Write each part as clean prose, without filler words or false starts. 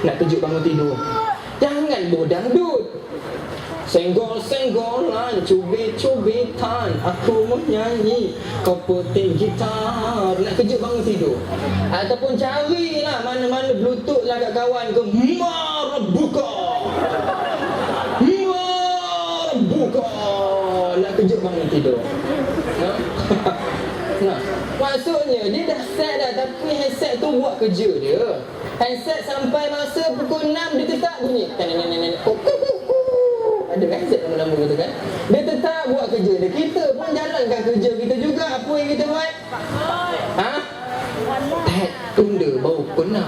Nak kejut bangun tidur. Jangan bodangdut. Senggol-senggolan, cubit-cubitan, aku menyanyi, kau petik gitar. Nak kejut bangun tidur. Ataupun carilah mana-mana bluetooth lah kat kawan ke. Marabuka, Marabuka. Nak kejut bangun tidur. Nah, maksudnya dia dah set dah, tapi handset tu buat kerja dia. Handset sampai masa pukul 6 dia tetap bunyi. Ada handset lama-lama gitu kan. Dia tetap buat kerja dia. Kita pun jalankan kerja kita juga. Apa yang kita buat? Ha? Tunda bau pukul 6.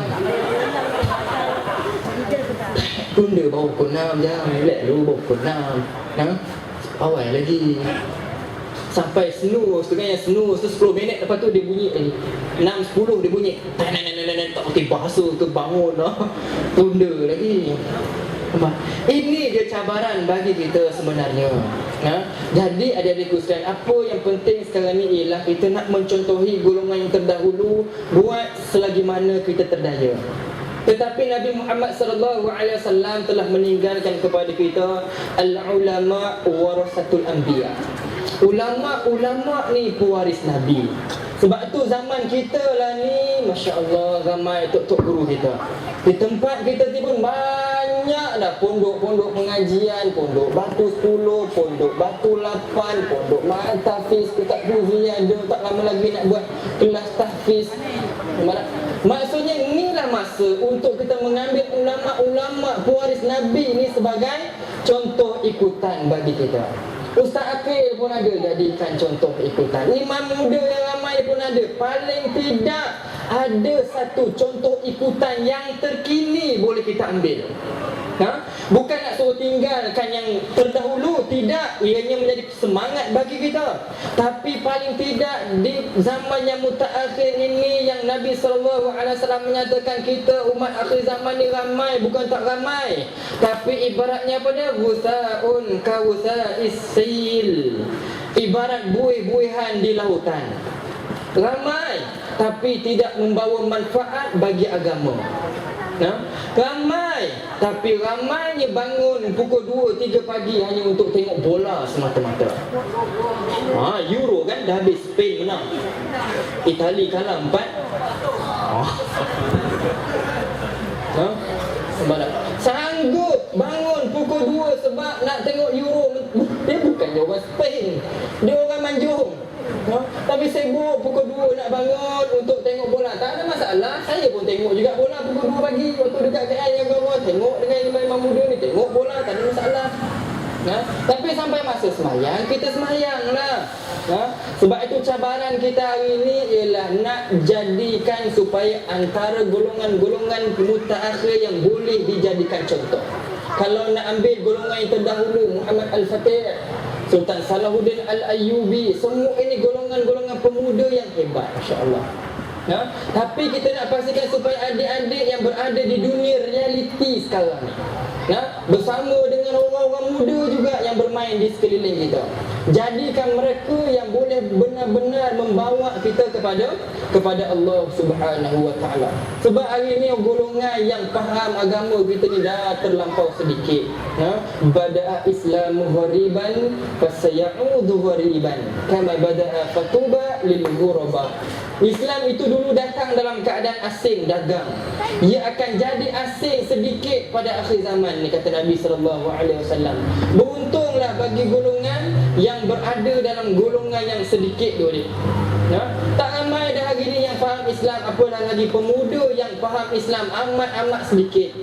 Tunda bau pukul 6. Jangan relax dulu bau pukul 6. Ha? Awal lagi. Sampai snooze tu kan, yang snooze tu 10 minit lepas tu dia bunyi lagi. 6.10 dia bunyi. Tak putih basuh ke bangun lah. Tunda lagi. Ini dia cabaran bagi kita sebenarnya. Jadi adik-adikku sekalian, apa yang penting sekarang ni ialah kita nak mencontohi golongan yang terdahulu, buat selagi mana kita terdaya. Tetapi Nabi Muhammad SAW telah meninggalkan kepada kita al-ulama warasatul anbiya. Ulama-ulama ni pewaris Nabi. Sebab tu zaman kita lah ni, Masya Allah, ramai tok-tok guru kita. Di tempat kita ni pun banyak dah pondok-pondok pengajian, pondok Batu 10, pondok Batu 8, pondok Ma'al Tahfiz, Ustaz Fuzi ada, tak lama lagi nak buat kelas tahfiz. Maksudnya inilah masa untuk kita mengambil ulama-ulama pewaris Nabi ni sebagai contoh ikutan bagi kita. Ustaz Akil pun ada jadikan contoh ikutan. Imam muda yang ramai pun ada. Paling tidak ada satu contoh ikutan yang terkini boleh kita ambil. Bukan nak suruh tinggalkan yang terdahulu, tidak. Ianya menjadi semangat bagi kita. Tapi paling tidak di zaman yang mutaakhir ini, yang Nabi SAW menyatakan kita umat akhir zaman ni ramai, bukan tak ramai, tapi ibaratnya apa dia? Wusaun ka wusa'is sail. Ibarat buih-buihan di lautan. Ramai tapi tidak membawa manfaat bagi agama. Ramai tapi ramainya bangun pukul 2-3 pagi hanya untuk tengok bola semata-mata. Euro kan dah habis, Spain menang, Itali kalah 4. Sanggup bangun pukul 2 sebab nak tengok Euro. Dia bukannya orang Spain, dia orang Manjung. Tapi sibuk pukul 2 nak bangun untuk tengok bola. Tak ada masalah. Saya pun tengok juga bola pukul 2 pagi. Waktu dekat KL yang bawah, tengok dengan imam muda ni, tengok bola, tak ada masalah. Tapi sampai masa semayang, kita semayang lah. Sebab itu cabaran kita hari ini ialah nak jadikan supaya antara golongan-golongan mutaakhir yang boleh dijadikan contoh. Kalau nak ambil golongan yang terdahulu, Muhammad Al-Fatih, Sultan Salahuddin Al-Ayyubi, semua ini golongan-golongan pemuda yang hebat, Masya Allah. Tapi kita nak pastikan supaya adik-adik yang berada di dunia realiti sekarang ni, bersama dengan orang-orang muda juga yang bermain di sekeliling kita, jadikan mereka yang boleh benar-benar membawa kita kepada Allah Subhanahu wa taala. Sebab hari ini golongan yang faham agama kita ni dah terlampau sedikit. Bada'a Islamu ghariban fasayaudu ghariban kama bada'a fatuba lil ghuraba. Islam itu dulu datang dalam keadaan asing, dagang. Ia akan jadi asing sedikit pada akhir zaman ni, kata Nabi SAW. Beruntunglah bagi golongan yang berada dalam golongan yang sedikit tu ni. Tak ramai dah hari ni yang faham Islam, apalah lagi pemuda yang faham Islam, amat-amat sedikit.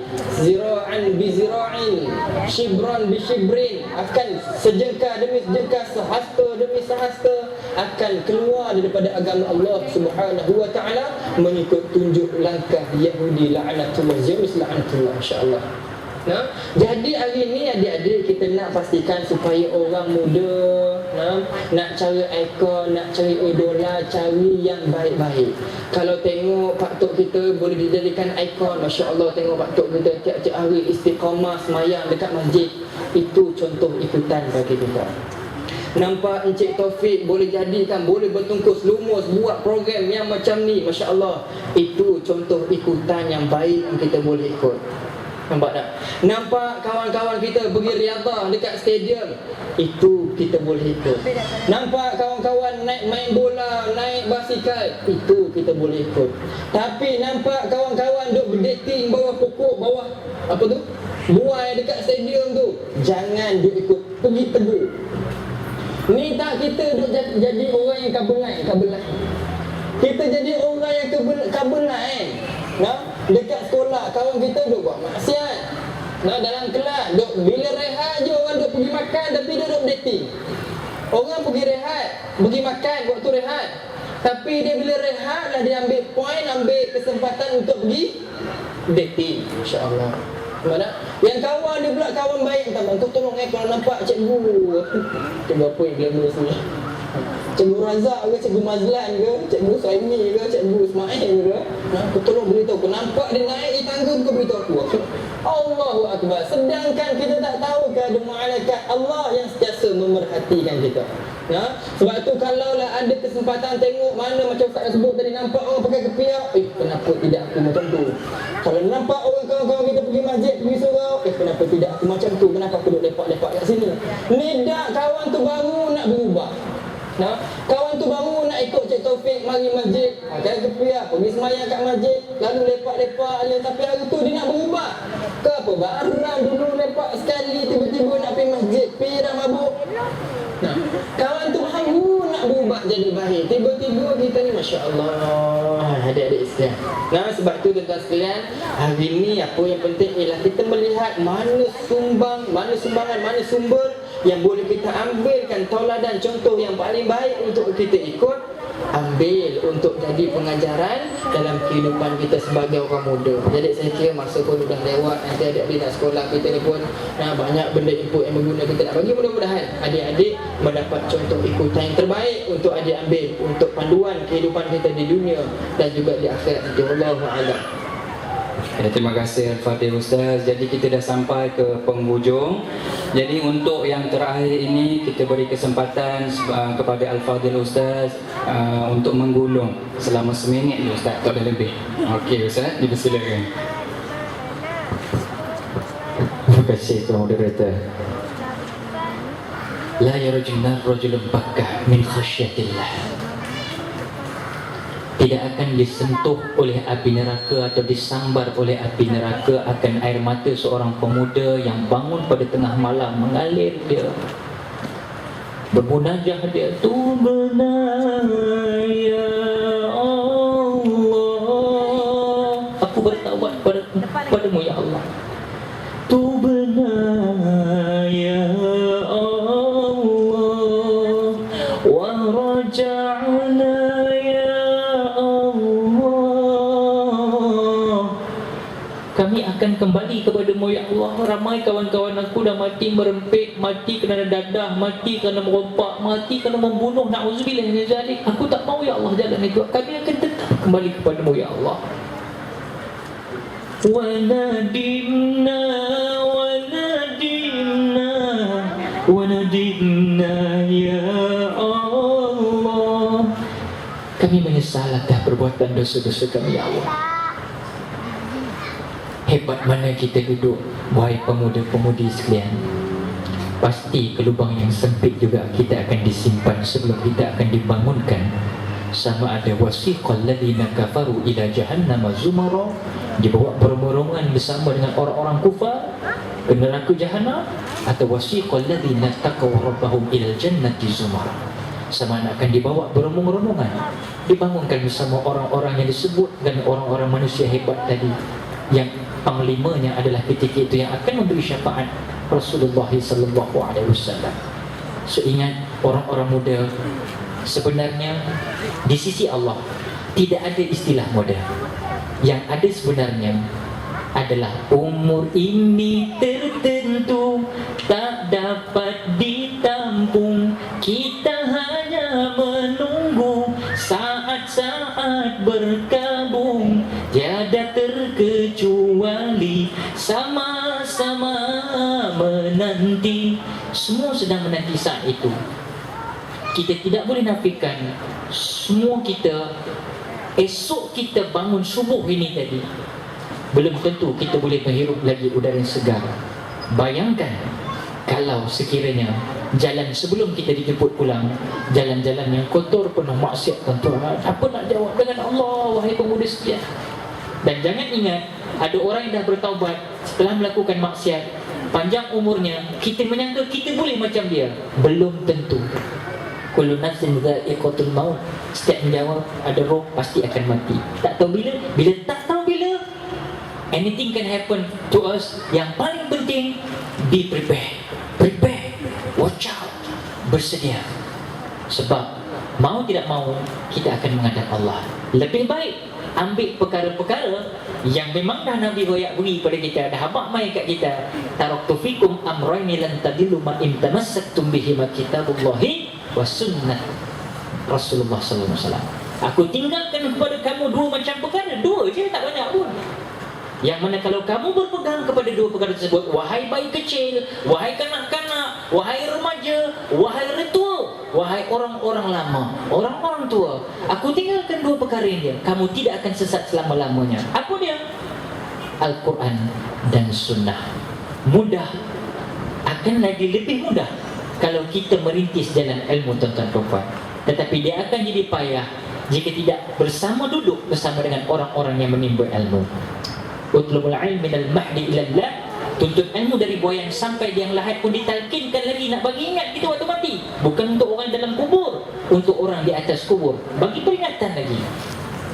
Zira'an bi zira'in, shibran bi shibrin, akan sejengkal demi sejengkal, sehasta demi sehasta akan keluar daripada agama Allah Subhanahu wa taala mengikut tunjuk langkah Yahudi la'natullah, Zionis la'natullah, insya-Allah. Jadi hari ni adik-adik kita nak pastikan supaya orang muda nak cari ikon, nak cari idola, cari yang baik-baik. Kalau tengok Pak Tok kita boleh dijadikan ikon, Masya Allah, tengok Pak Tok kita tiap-tiap hari istiqamah semayang dekat masjid, itu contoh ikutan bagi kita. Nampak Encik Taufik boleh jadikan, boleh bertungkus lumus buat program yang macam ni, Masya Allah. Itu contoh ikutan yang baik yang kita boleh ikut. Nampak tak? Nampak kawan-kawan kita pergi riadah dekat stadium, itu kita boleh ikut. Nampak kawan-kawan naik main bola, naik basikal, itu kita boleh ikut. Tapi nampak kawan-kawan duk berdating bawah pokok, bawah apa tu? Buai dekat stadium tu, jangan duk ikut, pergi tegur. Ni tak kita duk jadi orang yang kabelai. Kita jadi orang yang kabelai. Nah, dekat sekolah kawan kita duk buat maksiat. Nah, dalam kelas duk bila rehat je orang duk pergi makan tapi dia duk dating. Orang pergi rehat, pergi makan waktu rehat. Tapi dia bila rehat lah dia ambil poin, ambil kesempatan untuk pergi dating. Masya-Allah. Mana? Yang kawan dia pula kawan baik, tak bang. Kau tolong kalau nampak cikgu apa yang glamour ni. Cikgu Razak ke, Cikgu Mazlan ke, Cikgu Saimi ke, Cikgu Ismail ke. Kau tolong beritahu aku, nampak dia naik di tangga, kau beritahu aku. Allahu Akbar. Sedangkan kita tak tahu ke ada malaikat Allah yang sentiasa memerhatikan kita. Sebab tu kalaulah ada kesempatan tengok mana macam Ustaz sebut tadi, nampak orang pakai kepiak, kenapa tidak aku macam tu? Kalau nampak orang kawan-kawan kita pergi masjid, pergi surau, kenapa tidak aku macam tu? Kenapa aku duduk lepak-lepak kat sini? Ni dah kawan tu baru nak berubah. Kawan tu baru nak ikut Cik Taufik mari masjid, pakai kepiak, pergi semayang kat masjid, lalu lepak-lepak, tapi hari tu dia nak berubah. Ke apa? Barang dulu lepak sekali, tiba-tiba nak pergi masjid, pergi dah mabuk. Kawan tu baru nak berubah jadi baik, tiba-tiba kita ni Masya Allah, adik-adik Islam. Sebab tu tuan-tuan sekalian, hari ni apa yang penting ialah kita melihat mana sumbangan, mana sumber yang boleh kita ambilkan tauladan contoh yang paling baik untuk kita ikut, ambil untuk jadi pengajaran dalam kehidupan kita sebagai orang muda. Jadi saya kira masa pun dah lewat, nanti adik-adik nak sekolah kita ni pun banyak benda input yang berguna kita nak bagi. Mudah-mudahan adik-adik mendapat contoh ikutan yang terbaik untuk adik ambil untuk panduan kehidupan kita di dunia dan juga di akhirat. Wallahu a'lam. Terima kasih Al-Fadhil Ustaz. Jadi kita dah sampai ke penghujung. Jadi untuk yang terakhir ini kita beri kesempatan kepada Al-Fadhil Ustaz untuk menggulung selama seminit ni Ustaz, tak ada lebih. Okey Ustaz, dipersilakan. Terima kasih Tuan Moderator. La yarjunnar rajulun bakah min khasyatillah. Tidak akan disentuh oleh api neraka atau disambar oleh api neraka akan air mata seorang pemuda yang bangun pada tengah malam mengalir dia, bermunajah dia, Tubna ya Allah, aku bertaubat padamu ya Allah, Tubna ya Allah wa raja'na kami akan kembali kepadamu ya Allah. Ramai kawan-kawan aku dah mati merempit, mati kerana dadah, mati kerana merompak, mati kerana membunuh. Na'udzubillah min zalik. Aku tak mau ya Allah jalan itu. Kami akan tetap kembali kepadamu ya Allah. Wa nadimna wa nadimna wa nadimna ya Allah. Kami menyesal atas perbuatan dosa-dosa kami ya Allah. Hebat mana kita duduk, wahai pemuda-pemudi sekalian. Pasti ke lubang yang sempit juga kita akan disimpan sebelum kita akan dibangunkan. Sama ada wasiqal ladzina kafaru ila jahannam zumara, dibawa berombongan bersama dengan orang-orang kufar ke neraka jahanam, atau wasiqal ladzina taqaw rabbahum ila jannati zumara, sama ada akan dibawa berombongan dibangunkan bersama orang-orang yang disebut dengan orang-orang manusia hebat tadi, yang panglimanya adalah ketika itu yang akan memberi syafaat Rasulullah sallallahu alaihi wasallam. So ingat orang-orang muda, sebenarnya di sisi Allah tidak ada istilah muda. Yang ada sebenarnya adalah umur ini tertentu tak dapat ditampung. Kita hanya menunggu saat-saat berkabung, tiada terkecuali sama-sama menanti. Semua sedang menanti saat itu. kita tidak boleh nafikan semua kita, esok kita bangun subuh ini tadi, belum tentu kita boleh menghirup lagi udara yang segar. Bayangkan kalau sekiranya jalan sebelum kita dijemput pulang, jalan-jalan yang kotor penuh maksiat, tuan-tuan, apa nak jawab dengan Allah, wahai pemuda sekalian? Dan jangan ingat, ada orang yang dah bertaubat setelah melakukan maksiat, panjang umurnya, kita menyangka kita boleh macam dia. Belum tentu. Kullu nafsin dha'iqatul maut. Setiap menjawab ada roh pasti akan mati. Tak tahu bila, bila tak tahu bila, anything can happen to us. Yang paling penting, be prepared. Prepare, watch out, bersedia. Sebab mau tidak mau kita akan menghadap Allah. Lebih baik ambil perkara-perkara yang memang dah Nabi royak beri pada kita, dah habaq mai kat kita. Taraktu fikum amrayni lan tadillu ma in tamassaktum bihima kitabullahi wa sunnah Rasulullah sallallahu alaihi wasallam. Aku tinggalkan kepada kamu dua macam perkara, dua je, tak banyak pun. Yang mana kalau kamu berpegang kepada dua perkara tersebut, wahai bayi kecil, wahai kanak-kanak, wahai remaja, wahai retua, wahai orang-orang lama, orang-orang tua, aku tinggalkan dua perkara ini, kamu tidak akan sesat selama-lamanya. Apa dia? Al-Quran dan Sunnah. Mudah, akan lagi lebih mudah kalau kita merintis jalan ilmu, tuan-tuan perempuan. Tetapi dia akan jadi payah jika tidak bersama duduk bersama dengan orang-orang yang menimba ilmu. Utlubul ilm minal mahdi ilal lah. Tuntut ilmu dari buayan sampai di yang lahat pun ditalkinkan lagi, nak bagi ingat kita waktu mati. Bukan untuk orang dalam kubur, untuk orang di atas kubur, bagi peringatan lagi.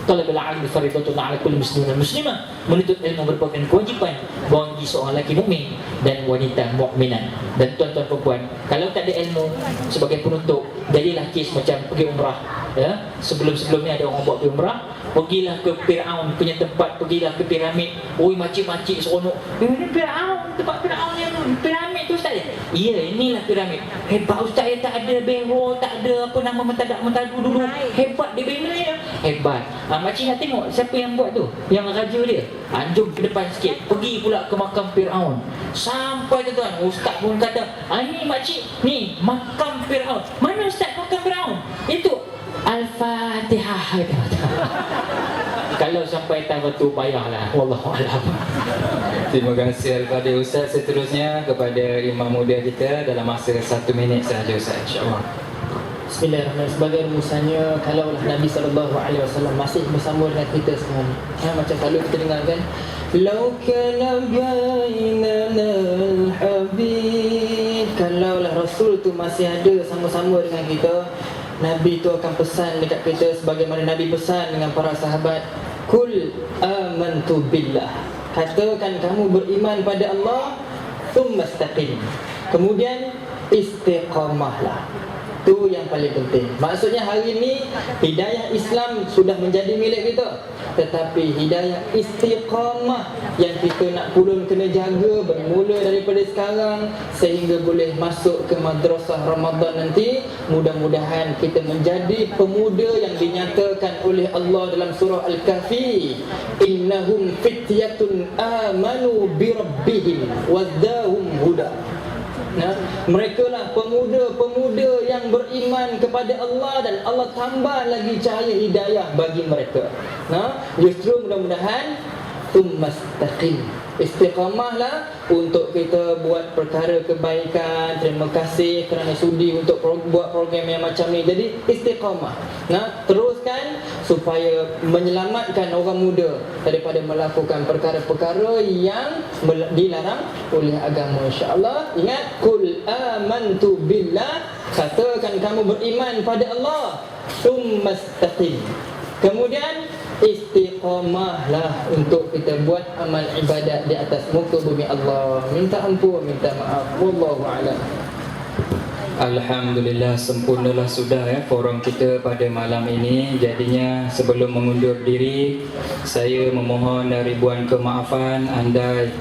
Talabul ilmi fardhatun 'ala kulli muslimin dan muslimah. Menuntut ilmu merupakan kewajipan bagi seorang lelaki mukmin dan wanita mukminat. Dan tuan-tuan perempuan, kalau tak ada ilmu sebagai penuntut, jadilah kes macam pergi umrah, ya. Sebelum-sebelumnya ada orang buat pergi umrah, pergilah ke Fir'aun punya tempat, pergilah ke piramid. Oi, makcik-makcik seronok. Ini Fir'aun, tempat Fir'aun yang piramid tu ustaz. Ya, inilah piramid. Hebat ustaz, ya, tak ada bero, tak ada apa nama mentadak-mentadu dulu. Hebat dia bina ya. Hebat. Makcik nak tengok siapa yang buat tu, yang raja dia. Jom ke depan sikit, pergi pula ke makam Fir'aun. Sampai tuan-tuan, ustaz pun kata, ni makcik, ni makam Fir'aun. Mana ustaz makam Fir'aun? Itu Al-Fatihah. Kalau sampai tahap tu payahlah. Wallahualam. Terima kasih Al-Fadhil Ustaz. Seterusnya kepada imam muda kita dalam masa 1 minit sahaja Ustaz, insya-Allah. Bismillahirrahmanirrahim. Sebagai rumusannya, kalaulah Nabi SAW masih bersama dengan kita sekarang, macam selalu kita dengar kan, Lau kana bainana al-habib, kalaulah Rasul tu masih ada sama-sama dengan kita, Nabi tu akan pesan dekat kita sebagaimana Nabi pesan dengan para sahabat, Kul amantu billah, katakan kamu beriman pada Allah, Thummastaqim, kemudian istiqamahlah. Itu yang paling penting. Maksudnya hari ini hidayah Islam sudah menjadi milik kita, tetapi hidayah istiqamah yang kita nak pulun kena jaga bermula daripada sekarang sehingga boleh masuk ke madrasah Ramadan nanti. Mudah-mudahan kita menjadi pemuda yang dinyatakan oleh Allah dalam surah Al-Kahfi, innahum fityatun amanu bi rabbihim wazdahum huda. Mereka lah pemuda-pemuda yang beriman kepada Allah dan Allah tambah lagi cahaya hidayah bagi mereka. Justru mudah-mudahan Thummastaqim, istiqamahlah untuk kita buat perkara kebaikan. Terima kasih kerana sudi untuk buat program yang macam ni. Jadi istiqamah, teruskan supaya menyelamatkan orang muda daripada melakukan perkara-perkara yang dilarang oleh agama, insya-Allah. Ingat, kul amantu billah, katakan kamu beriman pada Allah, Thummastaqim, kemudian istiqamahlah untuk kita buat amal ibadat di atas muka bumi Allah. Minta ampun, minta maaf. Wallahu a'lam. Alhamdulillah, sempurnalah sudah forum kita pada malam ini. Jadinya sebelum mengundur diri, saya memohon ribuan kemaafan andai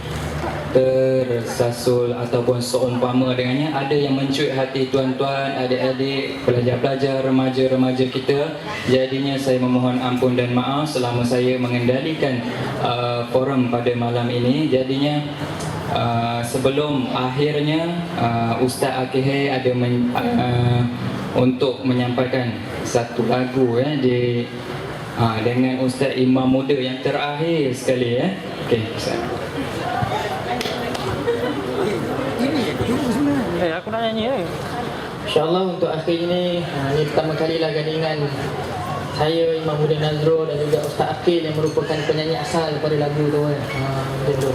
tersasul ataupun seumpama dengannya ada yang mencuit hati tuan-tuan, adik-adik, pelajar-pelajar, remaja-remaja kita. Jadinya saya memohon ampun dan maaf selama saya mengendalikan forum pada malam ini. Jadinya sebelum akhirnya Ustaz Akihai ada untuk menyampaikan satu lagu di dengan Ustaz Imam Muda yang terakhir sekali Okey, Ustaz. Aku nak nyanyi InsyaAllah untuk akhir ini, ini pertama kalilah gandingan saya, Imam Muda Nazro dan juga Ustaz Akil yang merupakan penyanyi asal daripada lagu tu macam tu.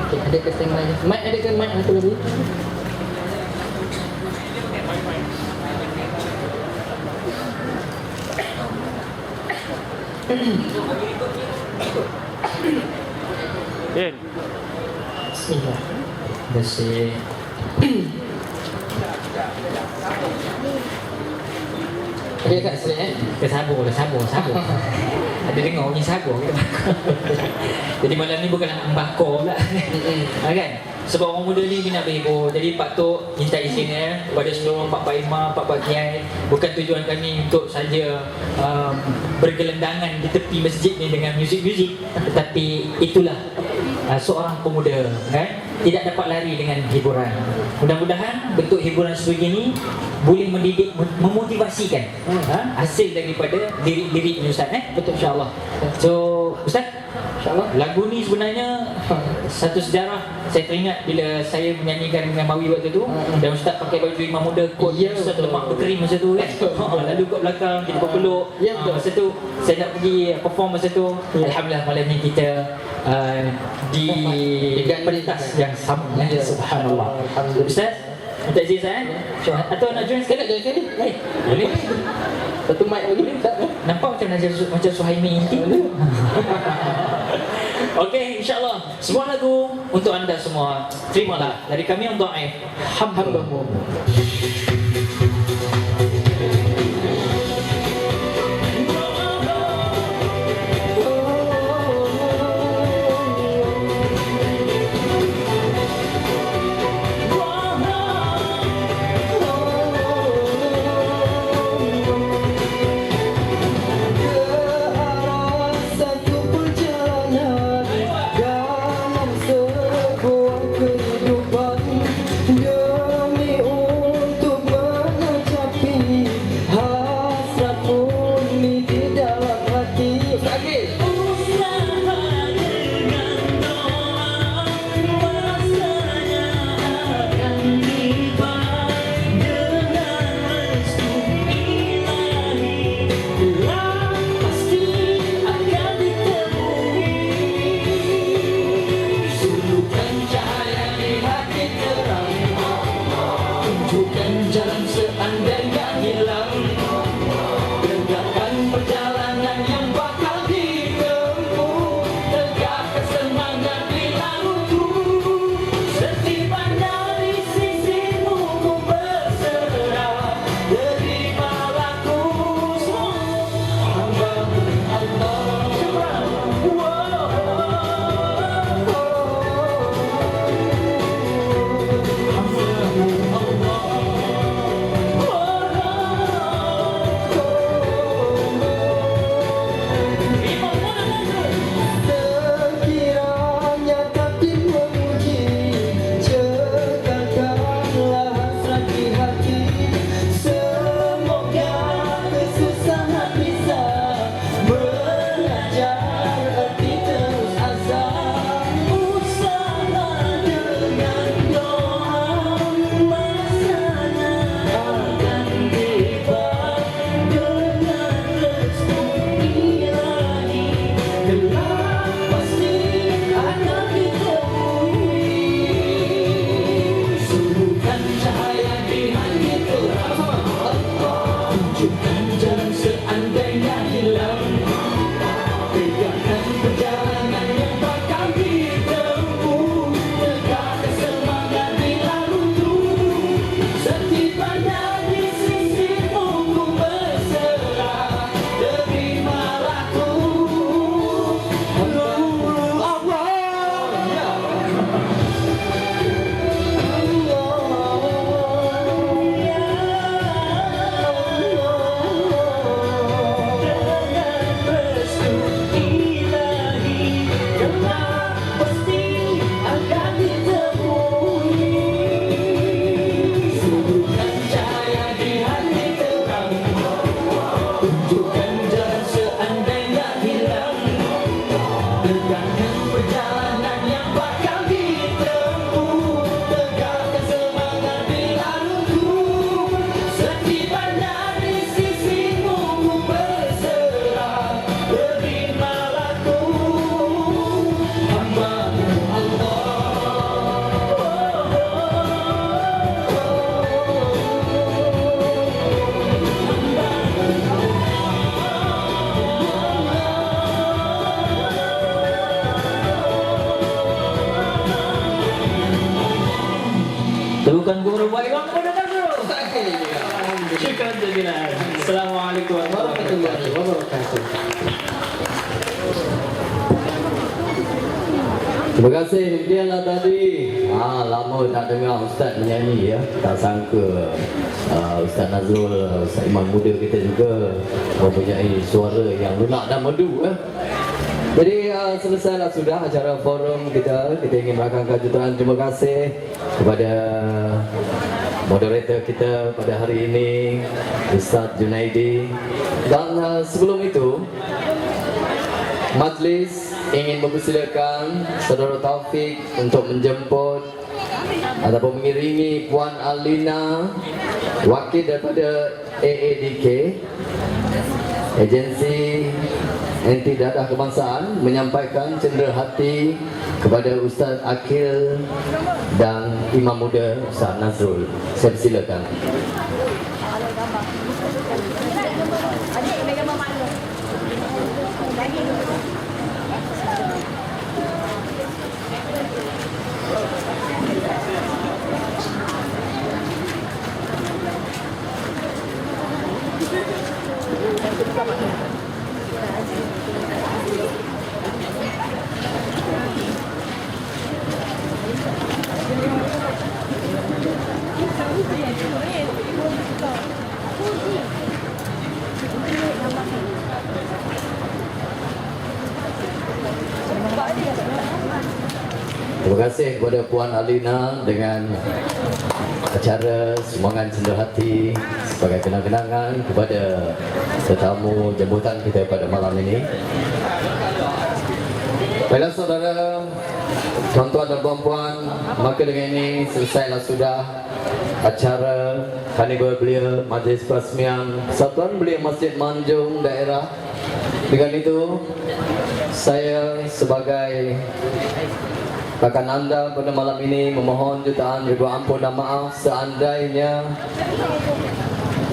Okay, ada ke standby ni? Mic ada ke mic satu lagi? Bismillah. Terima kasih. Okay, Kak, selain Sabur. Ada dengar bunyi sabur kita. Jadi malam ni bukan nak membakar pula. Kan? Sebab orang muda ni nak berhibur. Jadi patut minta izin kepada seluruh pak imam, pak kiai. Bukan tujuan kami untuk saja bergelendangan di tepi masjid ni dengan muzik-muzik, tetapi itulah seorang pemuda tidak dapat lari dengan hiburan. Mudah-mudahan bentuk hiburan sebegini boleh mendidik, memotivasikan hasil daripada lirik-lirik ni Ustaz. betul insyaAllah. So Ustaz, InsyaAllah. lagu ni sebenarnya satu sejarah. Saya teringat bila saya menyanyikan dengan Mawi waktu tu, dan Ustaz pakai baju Imam Muda, kot Ustaz lemak berkering masa tu kan. Lalu kat belakang kita berpeluk. Masa tu saya nak pergi perform masa tu. Alhamdulillah malam ni kita di pentas yang sama. Subhanallah. Ustaz, minta izin saya atau nak join sekali? Nak join sekali? Boleh. Satu mic lagi tak? Nampak macam Suhaimi inti. Okey, insyaAllah semua lagu untuk anda semua. Terimalah dari kami untuk hambamu. Kehidupan demi untuk terimalah ku hamba-Mu Tegukan guru baik bang, pada guru. Allah. Syukran jazilan. Assalamualaikum warahmatullahi wabarakatuh. Terima kasih, demikianlah tadi. Lama tak dengar Ustaz menyanyi ya. Tak sangka Ustaz Nazrul, Ustaz Imam muda kita juga mempunyai suara yang lunak dan merdu ya. Jadi selesailah sudah acara forum kita. Kita ingin merakamkan jutaan terima kasih kepada moderator kita pada hari ini, Ustaz Junaidi. Dan sebelum itu, majlis ingin mempersilakan Saudara Taufik untuk menjemput ataupun mengiringi Puan Alina, wakil daripada AADK, Agensi Anti Dadah Kebangsaan, menyampaikan cenderahati kepada Ustaz Akil dan Imam Muda Ustaz Nazrul. Saya persilakan. Terima kasih kepada Puan Alina dengan acara sumbangan cenderahati sebagai kenang-kenangan kepada tetamu jemputan kita pada malam ini. Baiklah saudara, tuan-tuan dan puan-puan, maka dengan ini selesailah sudah acara Karnival Belia Majlis Perasmian Persatuan Belia Masjid Manjung Daerah. Dengan itu, saya sebagai rakan anda pada malam ini memohon jutaan ribu ampun dan maaf seandainya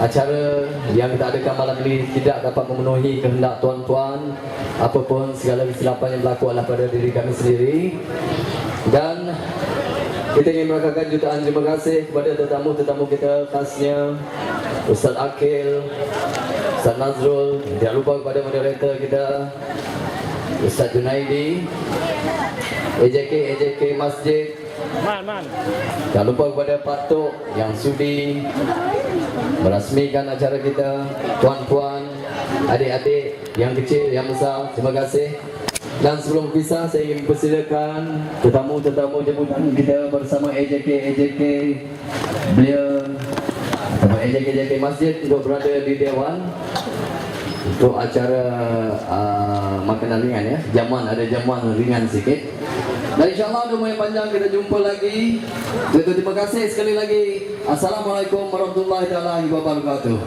acara yang kita adakan malam ini tidak dapat memenuhi kehendak tuan-tuan, apapun segala kesilapan yang berlaku adalah pada diri kami sendiri. Dan kita ingin merakamkan jutaan terima kasih kepada tetamu-tetamu kita, khasnya Ustaz Akil, Ustaz Nazrul, tidak lupa kepada moderator kita Ustaz Junaidi, AJK Masjid, jangan lupa kepada Pak Tok yang sudi merasmikan acara kita, tuan-puan, adik-adik yang kecil, yang besar, terima kasih. Dan sebelum pisah, saya ingin persilakan tetamu-tetamu jemputan kita bersama AJK Belia atau AJK Masjid untuk berada di Dewan untuk acara makanan ringan ya. Jamuan, ada jamuan ringan sikit. Dan insyaAllah rumah yang panjang kita jumpa lagi. Terima kasih sekali lagi. Assalamualaikum warahmatullahi wabarakatuh.